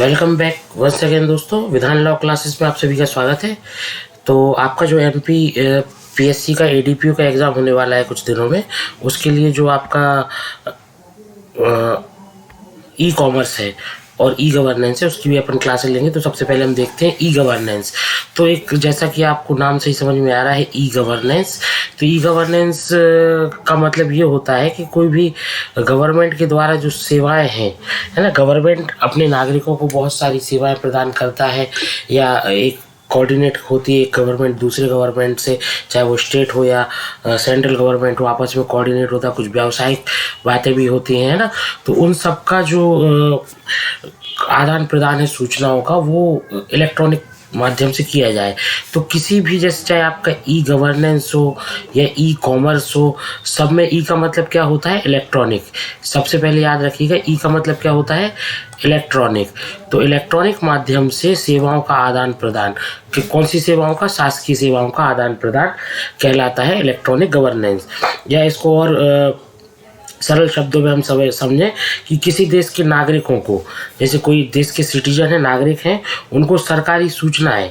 Welcome back once again दोस्तों, विधान law classes में आप सभी का स्वागत है। तो आपका जो एमपी पीएससी का एडीपीयू का एग्ज़ाम होने वाला है कुछ दिनों में, उसके लिए जो आपका ई कॉमर्स है और ई गवर्नेंस है उसकी भी अपन क्लासेस लेंगे। तो सबसे पहले हम देखते हैं ई गवर्नेंस। तो एक जैसा कि आपको नाम से ही समझ में आ रहा है ई गवर्नेंस, तो ई गवर्नेंस का मतलब ये होता है कि कोई भी गवर्नमेंट के द्वारा जो सेवाएं हैं, है ना, गवर्नमेंट अपने नागरिकों को बहुत सारी सेवाएं प्रदान करता है या एक कोऑर्डिनेट होती है एक गवर्नमेंट दूसरे गवर्नमेंट से, चाहे वो स्टेट हो या सेंट्रल गवर्नमेंट हो, आपस में कोऑर्डिनेट होता है। कुछ व्यावसायिक बातें भी होती हैं, है ना। तो उन सब का जो आदान प्रदान है सूचनाओं का, वो इलेक्ट्रॉनिक माध्यम से किया जाए। तो किसी भी, जैसे चाहे आपका ई गवर्नेंस हो या ई कॉमर्स हो, सब में ई का मतलब क्या होता है? इलेक्ट्रॉनिक। सबसे पहले याद रखिएगा, ई का मतलब क्या होता है? इलेक्ट्रॉनिक। तो इलेक्ट्रॉनिक माध्यम से सेवाओं का आदान प्रदान, कि कौन सी सेवाओं का? शासकीय सेवाओं का आदान प्रदान कहलाता है इलेक्ट्रॉनिक गवर्नेंस। या इसको और सरल शब्दों में हम सब समझें कि किसी देश के नागरिकों को, जैसे कोई देश के सिटीजन है, नागरिक हैं, उनको सरकारी सूचनाएं,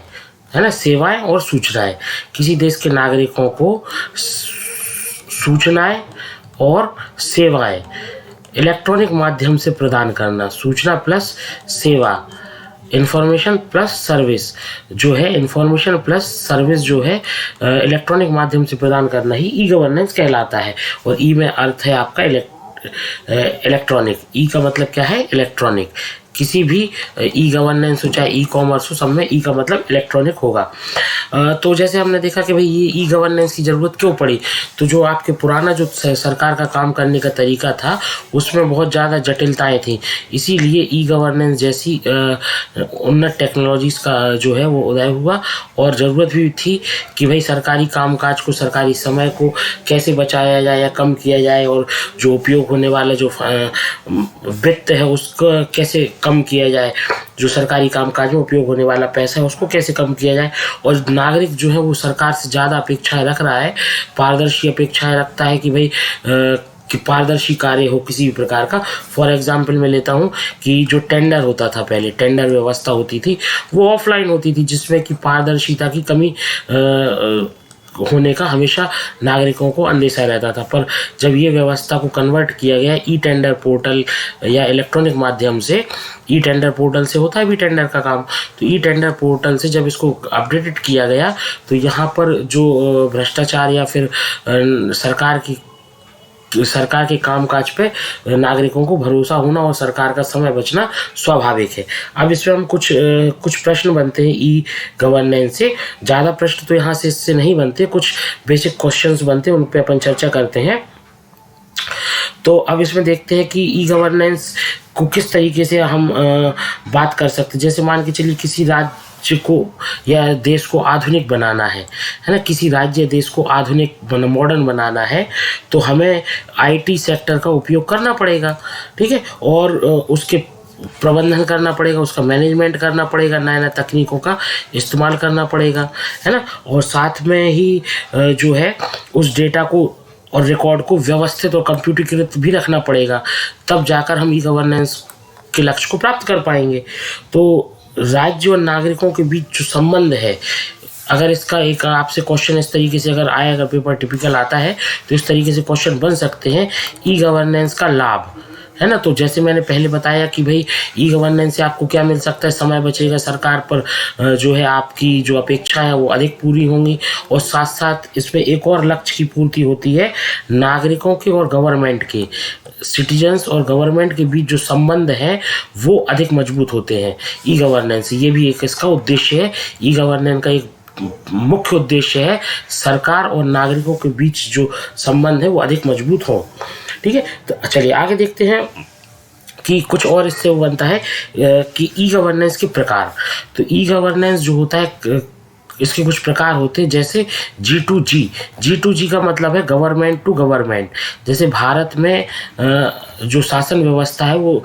है ना, सेवाएं और सूचनाएं, किसी देश के नागरिकों को सूचनाएं और सेवाएं इलेक्ट्रॉनिक माध्यम से प्रदान करना। सूचना प्लस सेवा, इंफॉर्मेशन प्लस सर्विस जो है, इंफॉर्मेशन प्लस सर्विस जो है इलेक्ट्रॉनिक माध्यम से प्रदान करना ही ई गवर्नेंस कहलाता है। और ई में अर्थ है आपका इलेक्ट्रॉनिक। ई का मतलब क्या है? इलेक्ट्रॉनिक। किसी भी ई गवर्नेंस हो चाहे ई कॉमर्स हो, सब में ई का मतलब इलेक्ट्रॉनिक होगा। तो जैसे हमने देखा कि भाई ये ई गवर्नेंस की ज़रूरत क्यों पड़ी, तो जो आपके पुराना जो सरकार का काम करने का तरीका था उसमें बहुत ज़्यादा जटिलताएं थी, इसीलिए ई गवर्नेंस जैसी उन्नत टेक्नोलॉजीज़ का जो है वो उदय हुआ। और ज़रूरत भी थी कि भाई सरकारी कामकाज को, सरकारी समय को कैसे बचाया जाए या कम किया जाए, और जो उपयोग होने वाला जो वित्त है उसको कैसे कम किया जाए, जो सरकारी कामकाज में उपयोग होने वाला पैसा है उसको कैसे कम किया जाए। और नागरिक जो है वो सरकार से ज़्यादा अपेक्षाएं रख रहा है, पारदर्शी अपेक्षाएं रखता है कि भाई कि पारदर्शी कार्य हो किसी भी प्रकार का। फॉर एग्जांपल मैं लेता हूँ कि जो टेंडर होता था, पहले टेंडर व्यवस्था होती थी वो ऑफलाइन होती थी, जिसमें कि पारदर्शिता की कमी होने का हमेशा नागरिकों को अंदेशा रहता था। पर जब ये व्यवस्था को कन्वर्ट किया गया ई टेंडर पोर्टल या इलेक्ट्रॉनिक माध्यम से, ई टेंडर पोर्टल से होता है भी टेंडर का काम, तो ई टेंडर पोर्टल से जब इसको अपडेटेड किया गया तो यहाँ पर जो भ्रष्टाचार या फिर सरकार के कामकाज पे नागरिकों को भरोसा होना और सरकार का समय बचना स्वाभाविक है। अब इसमें हम कुछ प्रश्न बनते हैं ई गवर्नेंस से। ज़्यादा प्रश्न तो यहाँ से इससे नहीं बनते, कुछ बेसिक क्वेश्चंस बनते हैं, उन पे अपन चर्चा करते हैं। तो अब इसमें देखते हैं कि ई गवर्नेंस को किस तरीके से हम बात कर सकते हैं। जैसे मान के चलिए किसी राज्य को या देश को आधुनिक बनाना है ना, किसी राज्य देश को आधुनिक मॉडर्न बनाना है, तो हमें आईटी सेक्टर का उपयोग करना पड़ेगा, ठीक है, और उसके प्रबंधन करना पड़ेगा, उसका मैनेजमेंट करना पड़ेगा, नया नया तकनीकों का इस्तेमाल करना पड़ेगा, है ना। और साथ में ही जो है उस डेटा को और रिकॉर्ड को व्यवस्थित और कंप्यूटरीकृत भी रखना पड़ेगा, तब जाकर हम ई गवर्नेंस के लक्ष्य को प्राप्त कर पाएंगे। तो राज्य और नागरिकों के बीच जो संबंध है, अगर इसका एक आपसे क्वेश्चन इस तरीके से अगर आए, अगर पेपर टिपिकल आता है तो इस तरीके से क्वेश्चन बन सकते हैं, ई गवर्नेंस का लाभ, है ना। तो जैसे मैंने पहले बताया कि भाई ई गवर्नेंस से आपको क्या मिल सकता है? समय बचेगा, सरकार पर जो है आपकी जो अपेक्षा है वो अधिक पूरी होंगी, और साथ साथ इसमें एक और लक्ष्य की पूर्ति होती है, नागरिकों के और गवर्नमेंट के, सिटीजन्स और गवर्नमेंट के बीच जो संबंध है वो अधिक मजबूत होते हैं ई गवर्नेंस। ये भी एक इसका उद्देश्य है। ई गवर्नेंस का एक मुख्य उद्देश्य है सरकार और नागरिकों के बीच जो संबंध है वो अधिक मजबूत हो, ठीक है। तो चलिए आगे देखते हैं कि कुछ और इससे वो बनता है कि ई गवर्नेंस के प्रकार। तो ई गवर्नेंस जो होता है इसके कुछ प्रकार होते हैं, जैसे G2G का मतलब है गवर्नमेंट टू गवर्नमेंट। जैसे भारत में जो शासन व्यवस्था है वो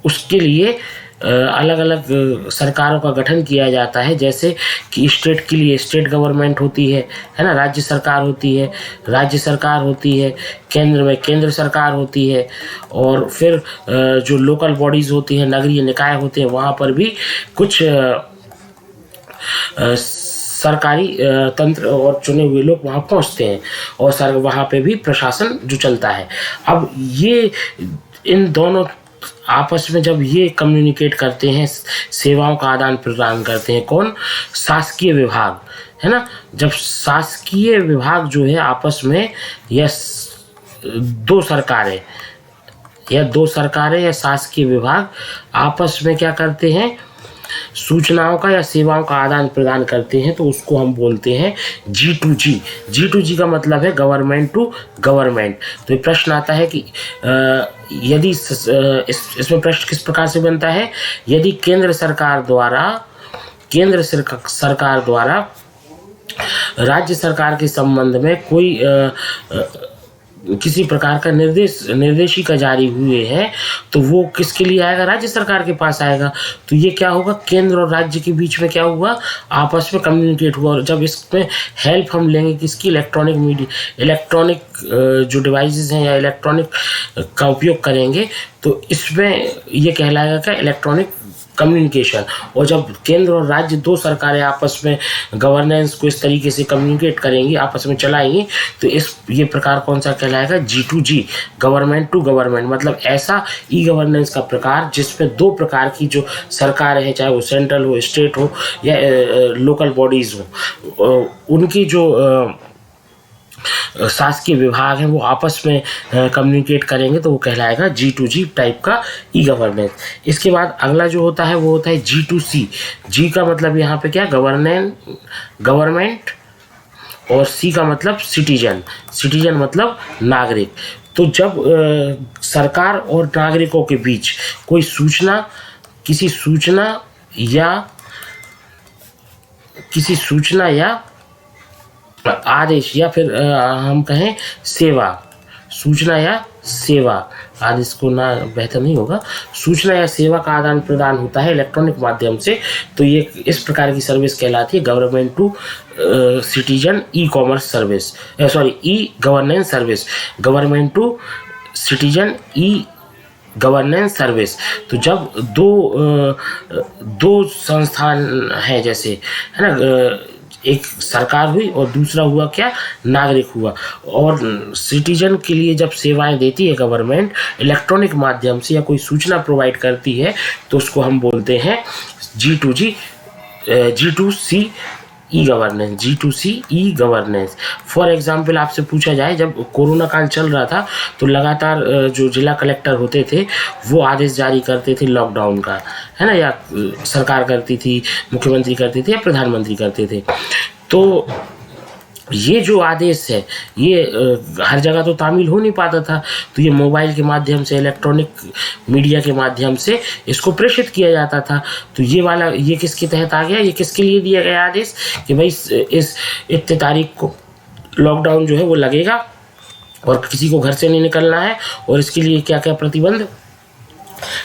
उसके लिए अलग अलग सरकारों का गठन किया जाता है, जैसे कि स्टेट के लिए स्टेट गवर्नमेंट होती है ना, राज्य सरकार होती है, राज्य सरकार होती है, केंद्र में केंद्र सरकार होती है, और फिर जो लोकल बॉडीज़ होती हैं, नगरीय निकाय होते हैं, वहाँ पर भी कुछ सरकारी तंत्र और चुने हुए लोग वहाँ पहुँचते हैं, और वहाँ पे भी प्रशासन जो चलता है। अब ये इन दोनों आपस में जब ये कम्युनिकेट करते हैं, सेवाओं का आदान प्रदान करते हैं, कौन? शासकीय विभाग, है ना। जब शासकीय विभाग जो है आपस में, या दो सरकारें या शासकीय विभाग आपस में क्या करते हैं? सूचनाओं का या सेवाओं का आदान प्रदान करते हैं, तो उसको हम बोलते हैं G2G। G2G का मतलब है गवर्नमेंट टू गवर्नमेंट। तो ये प्रश्न आता है कि यदि इसमें प्रश्न किस प्रकार से बनता है? यदि केंद्र सरकार द्वारा राज्य सरकार के संबंध में कोई किसी प्रकार का निर्देशिका जारी हुए हैं, तो वो किसके लिए आएगा? राज्य सरकार के पास आएगा। तो ये क्या होगा? केंद्र और राज्य के बीच में क्या हुआ? आपस में कम्युनिकेट हुआ। और जब इसमें हेल्प हम लेंगे किसकी? इलेक्ट्रॉनिक जो डिवाइसेस हैं या इलेक्ट्रॉनिक का उपयोग करेंगे, तो इसमें ये कहलाएगा क्या? Electronic communication. और जब केंद्र और राज्य दो सरकारें आपस में गवर्नेंस को इस तरीके से कम्युनिकेट करेंगी, आपस में चलाएंगी, तो ये प्रकार कौन सा कहलाएगा? G2G, government to government. मतलब ऐसा ई गवर्नेंस का प्रकार जिसमें दो प्रकार की जो सरकारें हैं, चाहे वो सेंट्रल हो, स्टेट हो, या लोकल बॉडीज हो, उनकी जो शासकीय विभाग हैं वो आपस में कम्युनिकेट करेंगे, तो वो कहलाएगा G2G टाइप का ई गवर्नेंस। इसके बाद अगला जो होता है वो होता है G2C। G का मतलब यहाँ पे क्या? गवर्नमेंट, और C का मतलब सिटीजन मतलब नागरिक। तो जब सरकार और नागरिकों के बीच कोई किसी सूचना या आदेश, या फिर हम कहें सूचना या सेवा, आदेश को ना बेहतर नहीं होगा, सूचना या सेवा का आदान प्रदान होता है इलेक्ट्रॉनिक माध्यम से, तो ये इस प्रकार की सर्विस कहलाती है government to citizen e governance service, government to citizen e governance service. तो जब दो संस्थान है, जैसे, है ना, एक सरकार हुई और दूसरा हुआ क्या? नागरिक हुआ। और सिटीजन के लिए जब सेवाएं देती है गवर्नमेंट इलेक्ट्रॉनिक माध्यम से, या कोई सूचना प्रोवाइड करती है, तो उसको हम बोलते हैं G2C e governance. For example आपसे पूछा जाए, जब कोरोना काल चल रहा था, तो लगातार जो जिला कलेक्टर होते थे वो आदेश जारी करते थे लॉकडाउन का, है ना, या सरकार करती थी, मुख्यमंत्री करते थे, या प्रधानमंत्री करते थे। तो ये जो आदेश है ये हर जगह तो तामील हो नहीं पाता था, तो ये मोबाइल के माध्यम से, इलेक्ट्रॉनिक मीडिया के माध्यम से इसको प्रेषित किया जाता था। तो ये किसके तहत आ गया? ये किसके लिए दिया गया आदेश कि भाई इस इतने तारीख को लॉकडाउन जो है वो लगेगा और किसी को घर से नहीं निकलना है, और इसके लिए क्या क्या प्रतिबंध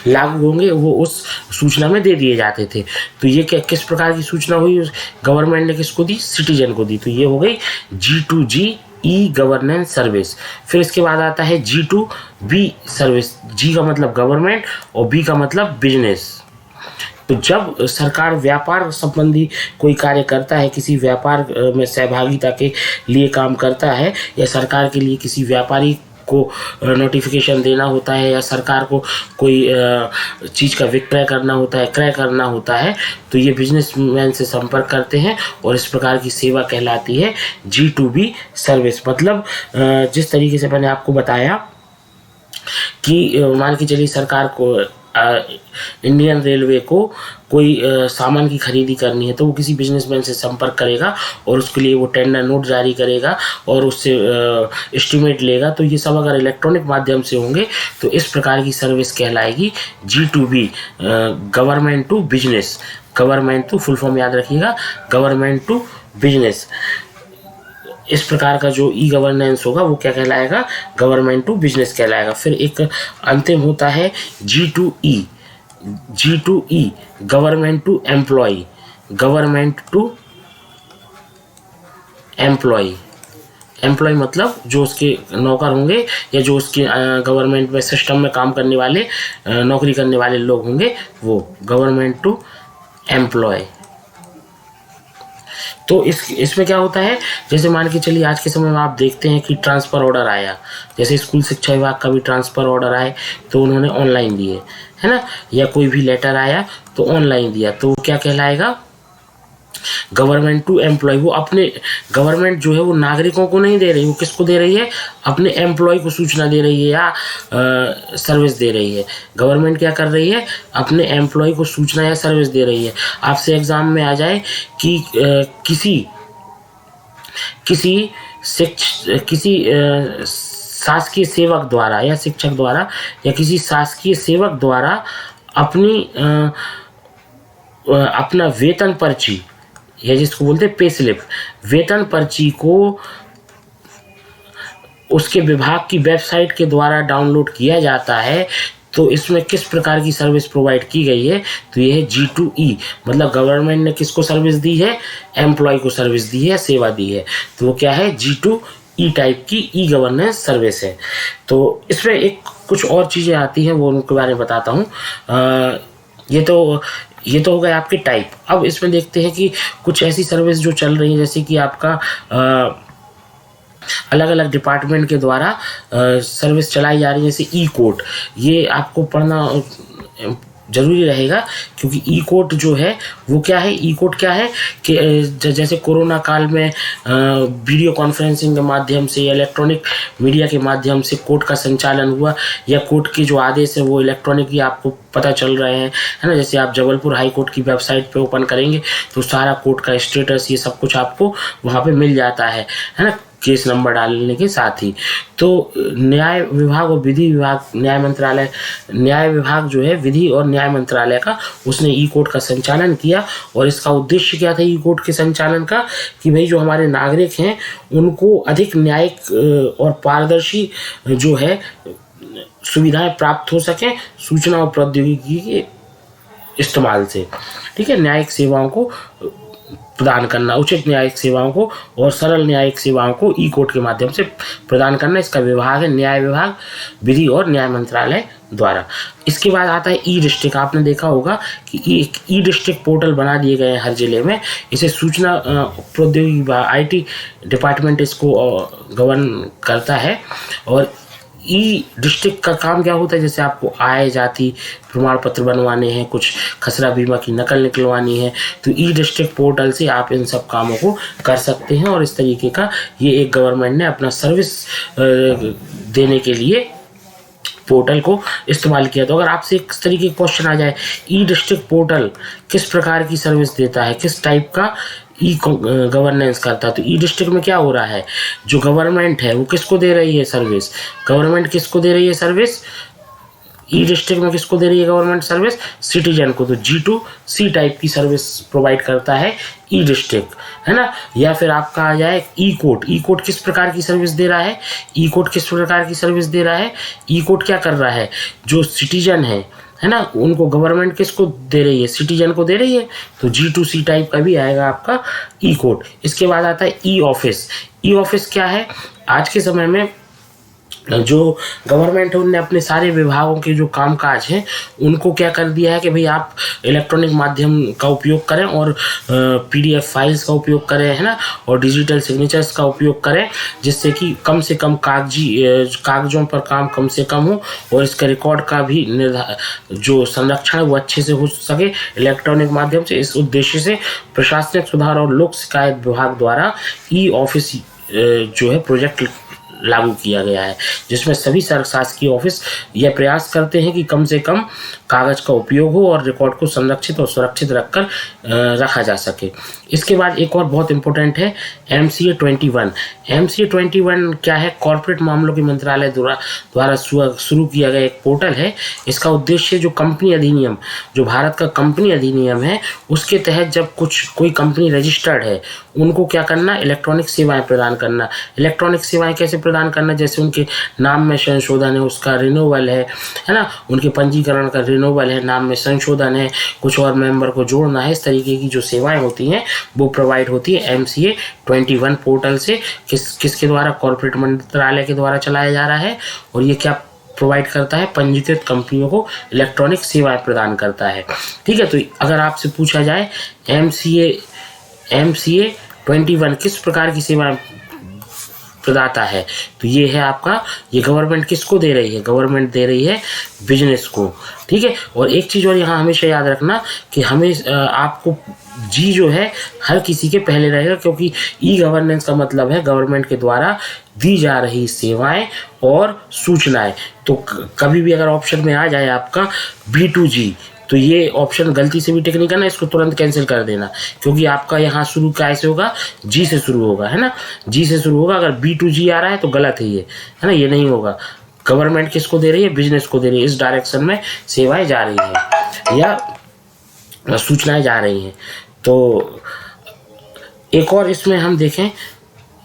लागू होंगे वो उस सूचना में दे दिए जाते थे। तो ये किस प्रकार की सूचना हुई? गवर्नमेंट ने किसको दी? सिटीजन को दी। तो ये हो गई G2G ई गवर्नेंस सर्विस। फिर इसके बाद आता है G2B सर्विस। G का मतलब गवर्नमेंट और B का मतलब बिजनेस। तो जब सरकार व्यापार संबंधी कोई कार्य करता है, किसी व्यापार में सहभागिता के लिए काम करता है, या सरकार के लिए किसी व्यापारी को नोटिफिकेशन देना होता है, या सरकार को कोई चीज़ का विक्रय करना होता है, क्रय करना होता है, तो ये बिजनेसमैन से संपर्क करते हैं, और इस प्रकार की सेवा कहलाती है G2B सर्विस। मतलब जिस तरीके से मैंने आपको बताया कि मान के चलिए सरकार को इंडियन रेलवे को कोई सामान की खरीदी करनी है, तो वो किसी बिजनेसमैन से संपर्क करेगा और उसके लिए वो टेंडर नोट जारी करेगा और उससे एस्टीमेट लेगा। तो ये सब अगर इलेक्ट्रॉनिक माध्यम से होंगे तो इस प्रकार की सर्विस कहलाएगी G2B, government to business. Government to full form याद रखिएगा, गवर्नमेंट टू बिजनेस। इस प्रकार का जो ई गवर्नेंस होगा वो क्या कहलाएगा? गवर्नमेंट टू बिजनेस कहलाएगा। फिर एक अंतिम होता है G2E। G2E government to employ, government to employ, employ मतलब जो उसके नौकर होंगे या जो उसके गवर्नमेंट में सिस्टम में काम करने वाले नौकरी करने वाले लोग होंगे, वो गवर्नमेंट टू एम्प्लॉय। तो इसमें क्या होता है, जैसे मान के चलिए आज के समय में आप देखते हैं कि ट्रांसफ़र ऑर्डर आया, जैसे स्कूल शिक्षा विभाग का भी ट्रांसफ़र ऑर्डर आए तो उन्होंने ऑनलाइन दिए, है ना, या कोई भी लेटर आया तो ऑनलाइन दिया, तो वो क्या कहलाएगा, गवर्नमेंट टू एम्प्लॉय। वो अपने गवर्नमेंट जो है वो नागरिकों को नहीं दे रही, वो किसको दे रही है, अपने एम्प्लॉय को सूचना दे रही है या सर्विस दे रही है। गवर्नमेंट क्या कर रही है, अपने एम्प्लॉय को सूचना या सर्विस दे रही है। आपसे एग्जाम में आ जाए कि किसी शासकीय सेवक द्वारा या शिक्षक द्वारा या किसी शासकीय सेवक द्वारा अपना वेतन पर्ची या जिसको बोलते हैं पे स्लिप, वेतन पर्ची को उसके विभाग की वेबसाइट के द्वारा डाउनलोड किया जाता है, तो इसमें किस प्रकार की सर्विस प्रोवाइड की गई है, तो ये है G2E, मतलब गवर्नमेंट ने किसको सर्विस दी है, एम्प्लॉय को सर्विस दी है, सेवा दी है, तो वो क्या है, G2E टाइप की ई गवर्नेंस सर्विस है। तो इसमें एक कुछ और चीज़ें आती हैं, वो उनके बारे में बताता हूँ। ये तो हो गए आपके टाइप। अब इसमें देखते हैं कि कुछ ऐसी सर्विस जो चल रही है, जैसे कि आपका अलग अलग डिपार्टमेंट के द्वारा सर्विस चलाई जा रही है, जैसे ई कोर्ट, ये आपको पढ़ना जरूरी रहेगा, क्योंकि ई कोर्ट जो है वो क्या है, ई कोर्ट क्या है कि जैसे कोरोना काल में वीडियो कॉन्फ्रेंसिंग के माध्यम से या इलेक्ट्रॉनिक मीडिया के माध्यम से कोर्ट का संचालन हुआ, या कोर्ट के जो आदेश है वो इलेक्ट्रॉनिक ही आपको पता चल रहे हैं, है ना। जैसे आप जबलपुर हाई कोर्ट की वेबसाइट पे ओपन करेंगे तो सारा कोर्ट का स्टेटस ये सब कुछ आपको वहाँ पे मिल जाता है ना, केस नंबर डालने के साथ ही। तो न्याय विभाग और विधि विभाग, न्याय विभाग जो है विधि और न्याय मंत्रालय का, उसने ई कोर्ट का संचालन किया, और इसका उद्देश्य क्या था ई कोर्ट के संचालन का, कि भाई जो हमारे नागरिक हैं उनको अधिक न्यायिक और पारदर्शी जो है सुविधाएं प्राप्त हो सकें सूचना और प्रौद्योगिकी के इस्तेमाल से, ठीक है। न्यायिक सेवाओं को प्रदान करना, उचित न्यायिक सेवाओं को और सरल न्यायिक सेवाओं को ई कोर्ट के माध्यम से प्रदान करना, इसका विभाग है न्याय विभाग, विधि और न्याय मंत्रालय द्वारा। इसके बाद आता है ई डिस्ट्रिक्ट। आपने देखा होगा कि ई डिस्ट्रिक्ट पोर्टल बना दिए गए हैं हर जिले में। इसे सूचना प्रौद्योगिकी IT डिपार्टमेंट इसको गवर्न करता है। और ई डिस्ट्रिक्ट का काम क्या होता है, जैसे आपको आय जाति प्रमाण पत्र बनवाने हैं, कुछ खसरा बीमा की नकल निकलवानी है, तो ई डिस्ट्रिक्ट पोर्टल से आप इन सब कामों को कर सकते हैं। और इस तरीके का ये एक गवर्नमेंट ने अपना सर्विस देने के लिए पोर्टल को इस्तेमाल किया। तो अगर आपसे इस तरीके का क्वेश्चन आ जाए, ई डिस्ट्रिक्ट पोर्टल किस प्रकार की सर्विस देता है, किस टाइप का ई गवर्नेंस करता है, तो ई डिस्ट्रिक्ट में क्या हो रहा है, जो गवर्नमेंट है वो किसको दे रही है सर्विस, गवर्नमेंट किसको दे रही है सर्विस, ई डिस्ट्रिक्ट में किसको दे रही है गवर्नमेंट सर्विस, सिटीजन को। तो G2C टाइप की सर्विस प्रोवाइड करता है ई डिस्ट्रिक्ट, है ना। या फिर आपका आ जाए ई कोर्ट। ई कोर्ट किस प्रकार की सर्विस दे रहा है, ई कोर्ट किस प्रकार की सर्विस दे रहा है, ई कोर्ट क्या कर रहा है, जो सिटीजन है ना, उनको गवर्नमेंट किसको दे रही है, सिटीजन को दे रही है, तो G2C टाइप का भी आएगा आपका ई कोर्ट। इसके बाद आता है ई ऑफिस। ई ऑफिस क्या है, आज के समय में जो गवर्नमेंट है उनने अपने सारे विभागों के जो कामकाज हैं उनको क्या कर दिया है कि भाई आप इलेक्ट्रॉनिक माध्यम का उपयोग करें और PDF फाइल्स का उपयोग करें, है ना, और डिजिटल सिग्नेचर्स का उपयोग करें, जिससे कि कम से कम कागजों पर काम कम से कम हो और इसका रिकॉर्ड का भी जो संरक्षण वो अच्छे से हो सके इलेक्ट्रॉनिक माध्यम से। इस उद्देश्य से प्रशासनिक सुधार और लोक शिकायत विभाग द्वारा ई ऑफिस जो है प्रोजेक्ट लागू किया गया है, जिसमें सभी शासकीय ऑफिस यह प्रयास करते हैं कि कम से कम कागज का उपयोग हो और रिकॉर्ड को संरक्षित और सुरक्षित रखा जा सके। इसके बाद एक और बहुत इंपॉर्टेंट है MCA 21। MCA 21 क्या है, कॉर्पोरेट मामलों के मंत्रालय द्वारा शुरू किया गया एक पोर्टल है। इसका उद्देश्य जो कंपनी अधिनियम, जो भारत का कंपनी अधिनियम है, उसके तहत जब कोई कंपनी रजिस्टर्ड है उनको क्या करना, इलेक्ट्रॉनिक सेवाएं प्रदान करना। इलेक्ट्रॉनिक सेवाएं कैसे प्रदान करना, जैसे उनके नाम में संशोधन है, उसका रिन्यूअल है ना, उनके पंजीकरण का रिन्यूअल है, नाम में संशोधन है, कुछ और मेंबर को जोड़ना है, इस तरीके की जो सेवाएं होती हैं वो प्रोवाइड होती है MCA 21 पोर्टल से। किसके द्वारा, कॉर्पोरेट मंत्रालय के द्वारा चलाया जा रहा है। और ये क्या प्रोवाइड करता है, पंजीकृत कंपनियों को इलेक्ट्रॉनिक सेवाएं प्रदान करता है। ठीक है, तो अगर आपसे पूछा जाए MCA 21 किस प्रकार की सेवाएं प्रदाता है, तो ये है आपका, ये गवर्नमेंट किसको दे रही है, गवर्नमेंट दे रही है बिजनेस को। ठीक है, और एक चीज़ और यहाँ हमेशा याद रखना कि हमें आपको जी जो है हर किसी के पहले रहेगा, क्योंकि ई गवर्नेंस का मतलब है गवर्नमेंट के द्वारा दी जा रही सेवाएं और सूचनाएं। तो कभी भी अगर ऑप्शन में आ जाए आपका B2G, तो ये ऑप्शन गलती से भी टिक नहीं करना, इसको तुरंत कैंसिल कर देना, क्योंकि आपका यहाँ शुरू कैसे होगा, जी से शुरू होगा, है ना, जी से शुरू होगा। अगर B2G आ रहा है तो गलत है ये, है ना, ये नहीं होगा। गवर्नमेंट किसको दे रही है, बिजनेस को दे रही है, इस डायरेक्शन में सेवाएं जा रही हैं या सूचनाएं जा रही हैं। तो एक और इसमें हम देखें,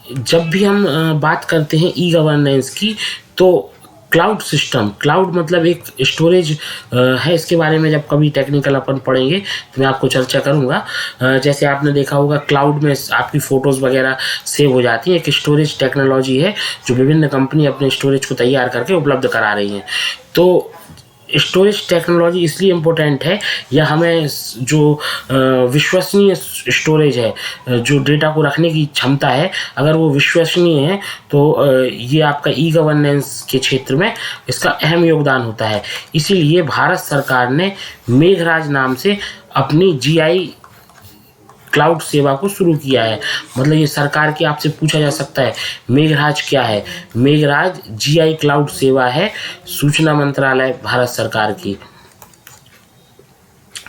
जब भी हम बात करते हैं ई गवर्नेंस की, तो क्लाउड सिस्टम, क्लाउड मतलब एक स्टोरेज है, इसके बारे में जब कभी टेक्निकल अपन पढ़ेंगे तो मैं आपको चर्चा करूंगा। जैसे आपने देखा होगा क्लाउड में आपकी फ़ोटोज़ वगैरह सेव हो जाती है, एक स्टोरेज टेक्नोलॉजी है जो विभिन्न कंपनी अपने स्टोरेज को तैयार करके उपलब्ध करा रही हैं। तो स्टोरेज टेक्नोलॉजी इसलिए इम्पोर्टेंट है, या हमें जो विश्वसनीय स्टोरेज है, जो डेटा को रखने की क्षमता है, अगर वो विश्वसनीय है तो ये आपका ई गवर्नेंस के क्षेत्र में इसका अहम योगदान होता है। इसीलिए भारत सरकार ने मेघराज नाम से अपनी GI क्लाउड सेवा को शुरू किया है। मतलब ये सरकार की, आपसे पूछा जा सकता है मेघराज क्या है, मेघराज GI क्लाउड सेवा है, सूचना मंत्रालय भारत सरकार की।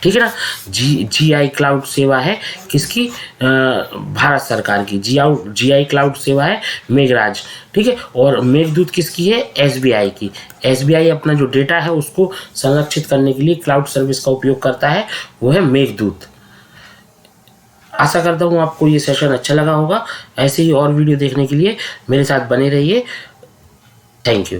ठीक है ना, GI क्लाउड सेवा है किसकी, भारत सरकार की। GI क्लाउड सेवा है मेघराज। ठीक है, और मेघदूत किसकी है, SBI की। SBI अपना जो डेटा है उसको संरक्षित करने के लिए क्लाउड सर्विस का उपयोग करता है, वो है मेघदूत। आशा करता हूँ आपको ये सेशन अच्छा लगा होगा। ऐसे ही और वीडियो देखने के लिए मेरे साथ बने रहिए। Thank you.